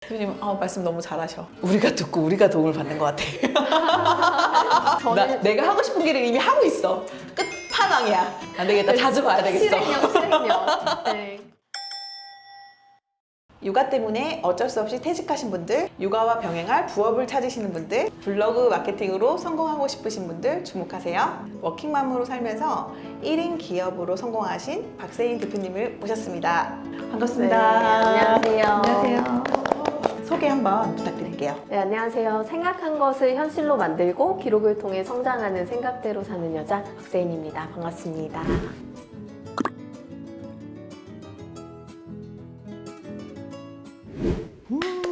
대표님 말씀 너무 잘하셔. 우리가 듣고 우리가 도움을 받는 것 같아. 내가 하고 싶은 길을 이미 하고 있어. 끝판왕이야. 안 되겠다. 자주 봐야 되겠어. 실행력. 네. 육아 때문에 어쩔 수 없이 퇴직하신 분들, 육아와 병행할 부업을 찾으시는 분들, 블로그 마케팅으로 성공하고 싶으신 분들 주목하세요. 워킹맘으로 살면서 1인 기업으로 성공하신 박세인 대표님을 모셨습니다. 반갑습니다. 네, 안녕하세요. 소개 한번 부탁드릴게요. 네, 안녕하세요. 생각한 것을 현실로 만들고 기록을 통해 성장하는 생각대로 사는 여자 박세인입니다. 반갑습니다.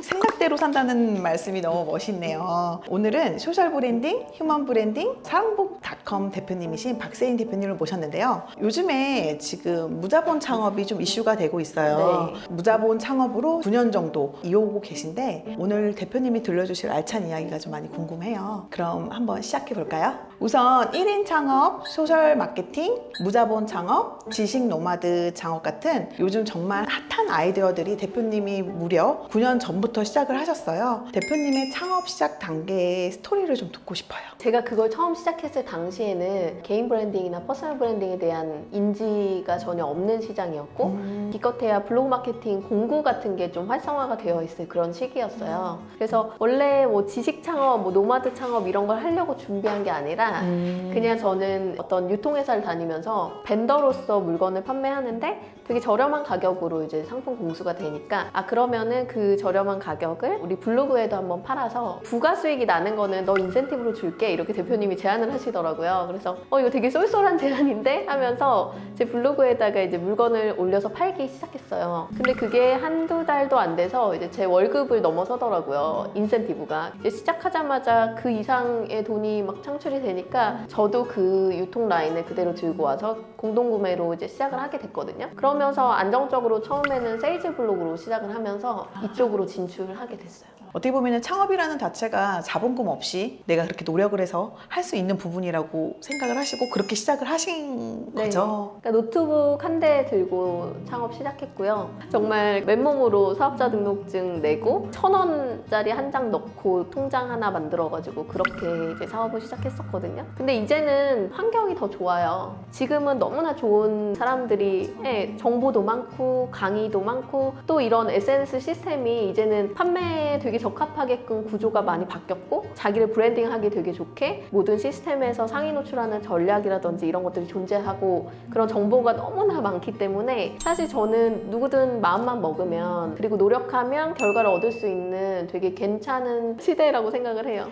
생각대로 산다는 말씀이 너무 멋있네요. 오늘은 소셜 브랜딩, 휴먼 브랜딩, 사랑복닷컴 대표님이신 박세인 대표님을 모셨는데요. 요즘에 지금 무자본 창업이 좀 이슈가 되고 있어요. 네. 무자본 창업으로 9년 정도 이어오고 계신데 오늘 대표님이 들려주실 알찬 이야기가 좀 많이 궁금해요. 그럼 한번 시작해 볼까요? 우선 1인 창업, 소셜 마케팅, 무자본 창업, 지식 노마드 창업 같은 요즘 정말 핫한 아이디어들이 대표님이 무려 9년 전부터 시작을 하셨어요. 대표님의 창업 시작 단계의 스토리를 좀 듣고 싶어요. 제가 그걸 처음 시작했을 당시에는 개인 브랜딩이나 퍼스널 브랜딩에 대한 인지가 전혀 없는 시장이었고 기껏해야 블로그 마케팅 공구 같은 게 좀 활성화가 되어 있을 그런 시기였어요. 그래서 원래 뭐 지식 창업, 뭐 노마드 창업 이런 걸 하려고 준비한 게 아니라 그냥 저는 어떤 유통회사를 다니면서 벤더로서 물건을 판매하는데 되게 저렴한 가격으로 이제 상품 공수가 되니까 그러면은 그 저렴한 가격을 우리 블로그에도 한번 팔아서 부가 수익이 나는 거는 너 인센티브로 줄게 이렇게 대표님이 제안을 하시더라고요. 그래서 이거 되게 쏠쏠한 제안인데 하면서 제 블로그에다가 이제 물건을 올려서 팔기 시작했어요. 근데 그게 한두 달도 안 돼서 이제 제 월급을 넘어서더라고요. 인센티브가. 이제 시작하자마자 그 이상의 돈이 막 창출이 되니까 저도 그 유통 라인을 그대로 들고 와서 공동구매로 이제 시작을 하게 됐거든요. 그러면서 안정적으로 처음에는 세일즈 블로그로 시작을 하면서 이쪽으로 진출을 하게 됐어요. 어떻게 보면 창업이라는 자체가 자본금 없이 내가 그렇게 노력을 해서 할 수 있는 부분이라고 생각을 하시고 그렇게 시작을 하신 거죠. 그러니까 노트북 한 대 들고 창업 시작했고요. 정말 맨몸으로 사업자 등록증 내고 1,000원짜리 한 장 넣고 통장 하나 만들어가지고 그렇게 이제 사업을 시작했었거든요. 근데 이제는 환경이 더 좋아요. 지금은 너무나 좋은 사람들이 정보도 많고 강의도 많고 또 이런 SNS 시스템이 이제는 판매에 되게 적합하게끔 구조가 많이 바뀌었고 자기를 브랜딩하기 되게 좋게 모든 시스템에서 상위 노출하는 전략이라든지 이런 것들이 존재하고 그런 정보가 너무나 많기 때문에 사실 저는 누구든 마음만 먹으면 그리고 노력하면 결과를 얻을 수 있는 되게 괜찮은 시대라고 생각을 해요.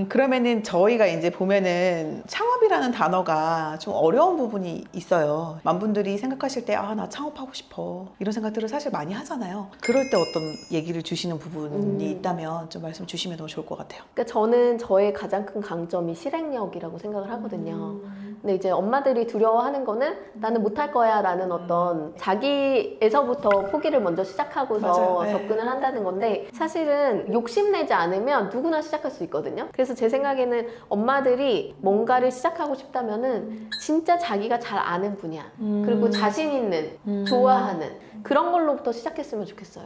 그러면은 저희가 이제 보면은 창업이라는 단어가 좀 어려운 부분이 있어요. 많은 분들이 생각하실 때 나 창업하고 싶어 이런 생각들을 사실 많이 하잖아요. 그럴 때 어떤 얘기를 주시는 부분이 있다면 좀 말씀 주시면 너무 좋을 것 같아요. 그러니까 저는 저의 가장 큰 강점이 실행력이라고 생각을 하거든요. 근데 이제 엄마들이 두려워하는 거는 나는 못할 거야 라는 어떤 자기에서부터 포기를 먼저 시작하고서 맞아요. 네. 접근을 한다는 건데 사실은 욕심내지 않으면 누구나 시작할 수 있거든요. 그래서 제 생각에는 엄마들이 뭔가를 시작하고 싶다면은 진짜 자기가 잘 아는 분야 그리고 자신 있는 좋아하는 그런 걸로부터 시작했으면 좋겠어요.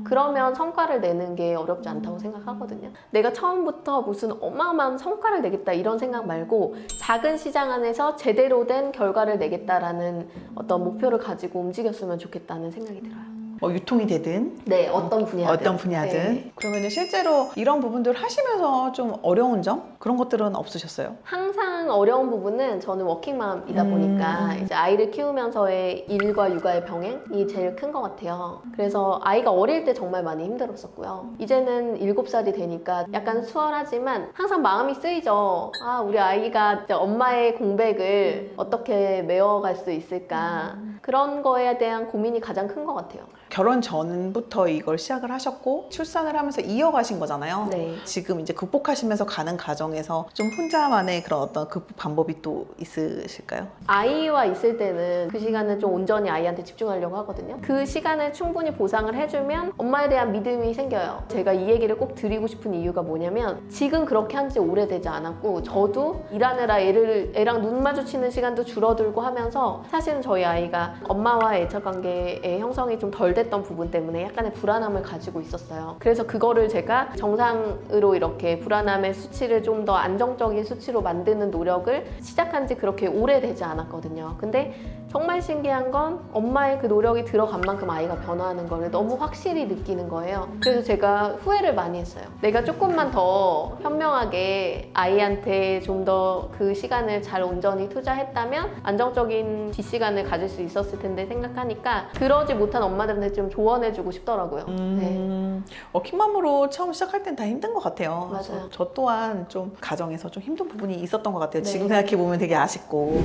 그러면 성과를 내는 게 어렵지 않다고 생각하거든요. 내가 처음부터 무슨 어마어마한 성과를 내겠다 이런 생각 말고 작은 시장 안에서 제대로 된 결과를 내겠다라는 어떤 목표를 가지고 움직였으면 좋겠다는 생각이 들어요. 유통이 되든 네, 어떤 분야든. 네. 그러면 실제로 이런 부분들 하시면서 좀 어려운 점? 그런 것들은 없으셨어요? 항상 어려운 부분은 저는 워킹맘이다 보니까 이제 아이를 키우면서의 일과 육아의 병행이 제일 큰 것 같아요. 그래서 아이가 어릴 때 정말 많이 힘들었었고요. 이제는 7살이 되니까 약간 수월하지만 항상 마음이 쓰이죠. 우리 아이가 이제 엄마의 공백을 어떻게 메워갈 수 있을까. 그런 거에 대한 고민이 가장 큰 것 같아요. 결혼 전부터 이걸 시작을 하셨고 출산을 하면서 이어가신 거잖아요. 네. 지금 이제 극복하시면서 가는 과정에서 좀 혼자만의 그런 어떤 극복 방법이 또 있으실까요? 아이와 있을 때는 그 시간은 좀 온전히 아이한테 집중하려고 하거든요. 그 시간을 충분히 보상을 해주면 엄마에 대한 믿음이 생겨요. 제가 이 얘기를 꼭 드리고 싶은 이유가 뭐냐면 지금 그렇게 한 지 오래되지 않았고 저도 일하느라 애랑 눈 마주치는 시간도 줄어들고 하면서 사실은 저희 아이가 제가 엄마와의 애착 관계의 형성이 좀 덜 됐던 부분 때문에 약간의 불안함을 가지고 있었어요. 그래서 그거를 제가 정상으로 이렇게 불안함의 수치를 좀 더 안정적인 수치로 만드는 노력을 시작한 지 그렇게 오래되지 않았거든요. 근데 정말 신기한 건 엄마의 그 노력이 들어간 만큼 아이가 변화하는 걸 너무 확실히 느끼는 거예요. 그래서 제가 후회를 많이 했어요. 내가 조금만 더 현명하게 아이한테 좀 더 그 시간을 잘 온전히 투자했다면 안정적인 뒷시간을 가질 수 있었을 텐데 생각하니까 그러지 못한 엄마들한테 좀 조언해주고 싶더라고요. 네. 킹맘으로 처음 시작할 땐 다 힘든 것 같아요. 맞아요. 그래서 저 또한 좀 가정에서 좀 힘든 부분이 있었던 것 같아요. 네. 지금 생각해보면 되게 아쉽고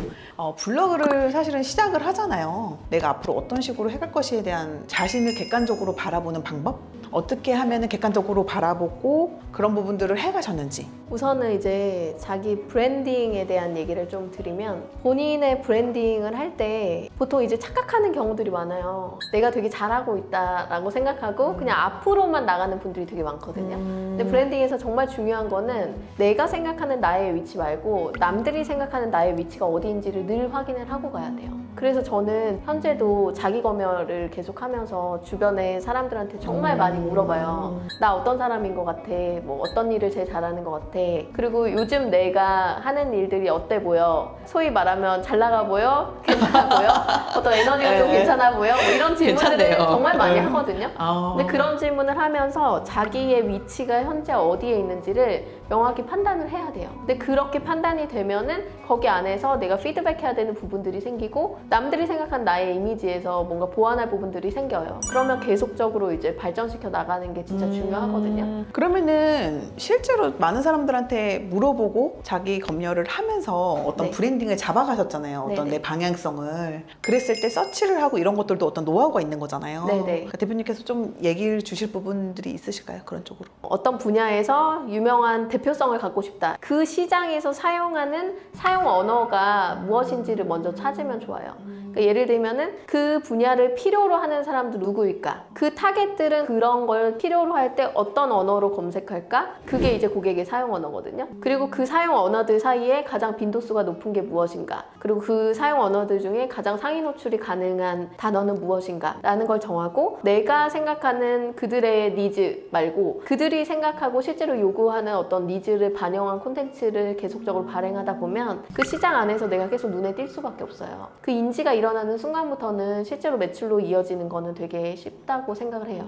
블로그를 사실은 시작을 하잖아요. 내가 앞으로 어떤 식으로 해갈 것에 대한 자신을 객관적으로 바라보는 방법? 어떻게 하면 객관적으로 바라보고 그런 부분들을 해가셨는지. 우선은 이제 자기 브랜딩에 대한 얘기를 좀 드리면 본인의 브랜딩을 할 때 보통 이제 착각하는 경우들이 많아요. 내가 되게 잘하고 있다라고 생각하고 그냥 앞으로만 나가는 분들이 되게 많거든요. 근데 브랜딩에서 정말 중요한 거는 내가 생각하는 나의 위치 말고 남들이 생각하는 나의 위치가 어디인지를 늘 확인을 하고 가야 돼요. 그래서 저는 현재도 자기 검열을 계속하면서 주변에 사람들한테 정말 많이 물어봐요. 나 어떤 사람인 것 같아? 뭐 어떤 일을 제일 잘하는 것 같아? 그리고 요즘 내가 하는 일들이 어때 보여? 소위 말하면 잘 나가 보여? 괜찮아 보여? 어떤 에너지가 좀 괜찮아 보여? 뭐 이런 질문들을 괜찮네요. 정말 많이 하거든요. 근데 그런 질문을 하면서 자기의 위치가 현재 어디에 있는지를 명확히 판단을 해야 돼요. 근데 그렇게 판단이 되면은 거기 안에서 내가 피드백해야 되는 부분들이 생기고 남들이 생각한 나의 이미지에서 뭔가 보완할 부분들이 생겨요. 그러면 계속적으로 이제 발전시켜 나가는 게 진짜 중요하거든요. 그러면은 실제로 많은 사람들한테 물어보고 자기 검열을 하면서 어떤 네. 브랜딩을 잡아가셨잖아요. 어떤 네네. 내 방향성을. 그랬을 때 서치를 하고 이런 것들도 어떤 노하우가 있는 거잖아요. 네네. 그러니까 대표님께서 좀 얘기를 주실 부분들이 있으실까요? 그런 쪽으로. 어떤 분야에서 유명한 대표성을 갖고 싶다. 그 시장에서 사용하는 사용 언어가 무엇인지를 먼저 찾으면 좋아요. 그러니까 예를 들면은 그 분야를 필요로 하는 사람들 누구일까? 그 타겟들은 그런 걸 필요로 할 때 어떤 언어로 검색할까? 그게 이제 고객의 사용 언어거든요. 그리고 그 사용 언어들 사이에 가장 빈도수가 높은 게 무엇인가? 그리고 그 사용 언어들 중에 가장 상위 노출이 가능한 단어는 무엇인가? 라는 걸 정하고 내가 생각하는 그들의 니즈 말고 그들이 생각하고 실제로 요구하는 어떤 니즈를 반영한 콘텐츠를 계속적으로 발행하다 보면 그 시장 안에서 내가 계속 눈에 띌 수밖에 없어요. 그 인지가 일어나는 순간부터는 실제로 매출로 이어지는 거는 되게 쉽다고 생각을 해요.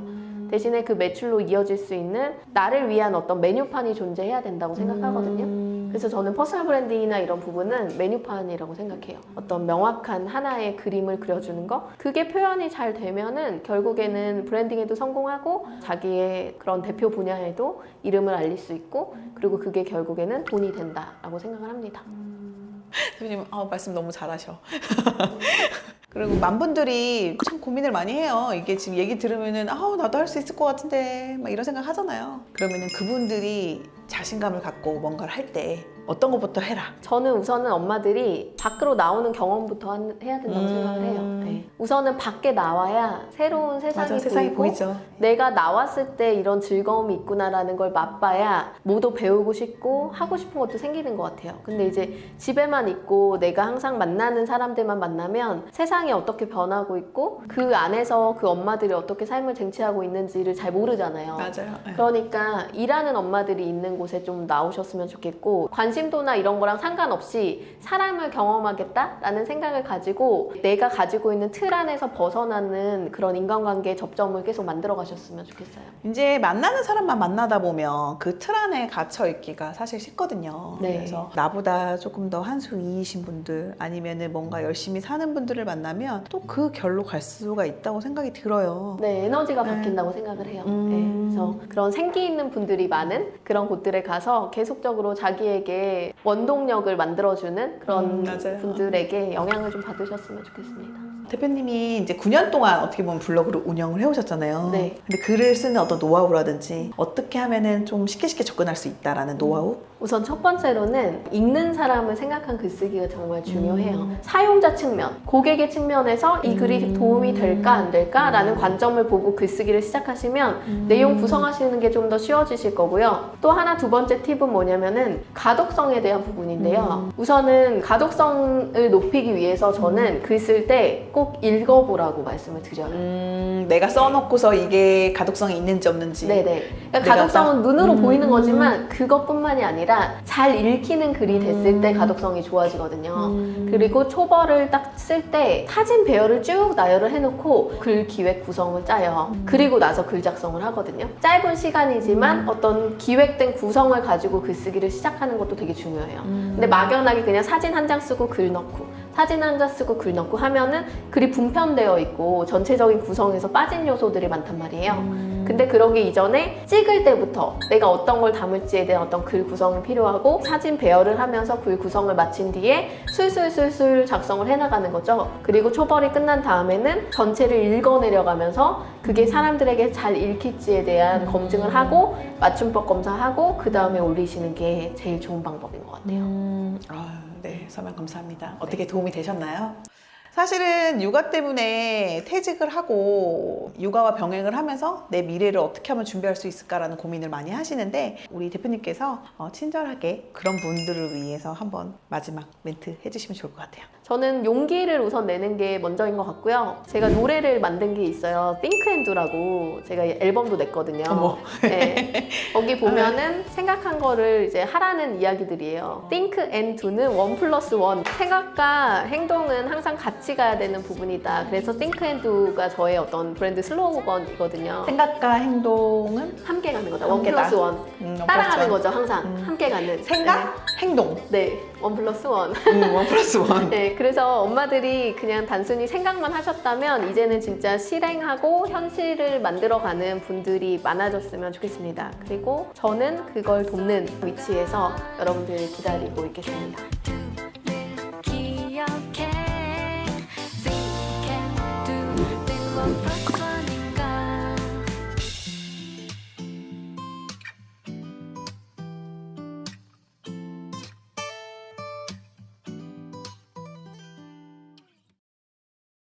대신에 그 매출로 이어질 수 있는 나를 위한 어떤 메뉴판이 존재해야 된다고 생각하거든요. 그래서 저는 퍼스널 브랜딩이나 이런 부분은 메뉴판이라고 생각해요. 어떤 명확한 하나의 그림을 그려주는 거? 그게 표현이 잘 되면은 결국에는 브랜딩에도 성공하고 자기의 그런 대표 분야에도 이름을 알릴 수 있고 그리고 그게 결국에는 돈이 된다라고 생각을 합니다. 대표님 말씀 너무 잘하셔. 그리고 많은 분들이 참 고민을 많이 해요. 이게 지금 얘기 들으면은 나도 할 수 있을 것 같은데 막 이런 생각 하잖아요. 그러면은 그분들이 자신감을 갖고 뭔가를 할 때 어떤 것부터 해라. 저는 우선은 엄마들이 밖으로 나오는 경험부터 해야 된다고 생각을 해요. 네. 우선은 밖에 나와야 새로운 세상이, 세상이 보이고 보이죠. 내가 나왔을 때 이런 즐거움이 있구나라는 걸 맛봐야 뭐도 배우고 싶고 하고 싶은 것도 생기는 것 같아요. 근데 이제 집에만 있고 내가 항상 만나는 사람들만 만나면 세상이 어떻게 변하고 있고 그 안에서 그 엄마들이 어떻게 삶을 쟁취하고 있는지를 잘 모르잖아요. 맞아요. 그러니까 일하는 엄마들이 있는 곳에 좀 나오셨으면 좋겠고 관심도나 이런 거랑 상관없이 사람을 경험하겠다라는 생각을 가지고 내가 가지고 있는 틀 안에서 벗어나는 그런 인간관계의 접점을 계속 만들어 가셨으면 좋겠어요. 이제 만나는 사람만 만나다 보면 그 틀 안에 갇혀 있기가 사실 쉽거든요. 네. 그래서 나보다 조금 더 한 수 위이신 분들 아니면은 뭔가 열심히 사는 분들을 만나면 또 그 결로 갈 수가 있다고 생각이 들어요. 네, 에너지가 네. 바뀐다고 생각을 해요. 네, 그래서 그런 생기 있는 분들이 많은 그런 곳들에 가서 계속적으로 자기에게 원동력을 만들어주는 그런 맞아요. 분들에게 영향을 좀 받으셨으면 좋겠습니다. 대표님이 이제 9년 동안 어떻게 보면 블로그를 운영을 해오셨잖아요. 네. 근데 글을 쓰는 어떤 노하우라든지 어떻게 하면은 좀 쉽게 접근할 수 있다라는 노하우? 우선 첫 번째로는 읽는 사람을 생각한 글쓰기가 정말 중요해요. 사용자 측면, 고객의 측면에서 이 글이 도움이 될까 안 될까라는 관점을 보고 글쓰기를 시작하시면 내용 구성하시는 게 좀 더 쉬워지실 거고요. 또 하나 두 번째 팁은 뭐냐면은 가독성에 대한 부분인데요. 우선은 가독성을 높이기 위해서 저는 글 쓸 때 꼭 읽어보라고 말씀을 드려요. 내가 써놓고서 이게 가독성이 있는지 없는지. 네네. 그러니까 가독성은 눈으로 보이는 음. 거지만 그것뿐만이 아니라 잘 읽히는 글이 됐을 때 가독성이 좋아지거든요. 그리고 초벌을 딱 쓸 때 사진 배열을 쭉 나열을 해놓고 글 기획 구성을 짜요. 그리고 나서 글 작성을 하거든요. 짧은 시간이지만 어떤 기획된 구성을 가지고 글쓰기를 시작하는 것도 되게 중요해요. 근데 막연하게 그냥 사진 한 장 쓰고 글 넣고 사진 한 장 쓰고 글 넣고 하면은 글이 분편되어 있고 전체적인 구성에서 빠진 요소들이 많단 말이에요. 근데 그러기 이전에 찍을 때부터 내가 어떤 걸 담을지에 대한 어떤 글 구성이 필요하고 사진 배열을 하면서 글 구성을 마친 뒤에 술술술술 작성을 해나가는 거죠. 그리고 초벌이 끝난 다음에는 전체를 읽어내려가면서 그게 사람들에게 잘 읽힐지에 대한 검증을 하고 맞춤법 검사하고 그 다음에 올리시는 게 제일 좋은 방법인 것 같아요. 네, 설명 감사합니다. 어떻게 도움이 되셨나요? 사실은 육아 때문에 퇴직을 하고 육아와 병행을 하면서 내 미래를 어떻게 하면 준비할 수 있을까라는 고민을 많이 하시는데 우리 대표님께서 친절하게 그런 분들을 위해서 한번 마지막 멘트 해주시면 좋을 것 같아요. 저는 용기를 우선 내는 게 먼저인 것 같고요. 제가 노래를 만든 게 있어요. 띵크앤두라고 제가 앨범도 냈거든요. 어머. 네. 거기 보면은 생각한 거를 이제 하라는 이야기들이에요. 띵크앤두는 1+1. 생각과 행동은 항상 같이 가야 되는 부분이다. 그래서 띵크앤두가 저의 어떤 브랜드 슬로건이거든요. 생각과 행동은 함께 가는 거다. 함께다. 1+1. 따라가는 거죠, 항상. 함께 가는. 생각, 행동. 네. 1+1. 1+1. 네, 그래서 엄마들이 그냥 단순히 생각만 하셨다면 이제는 진짜 실행하고 현실을 만들어가는 분들이 많아졌으면 좋겠습니다. 그리고 저는 그걸 돕는 위치에서 여러분들 기다리고 있겠습니다.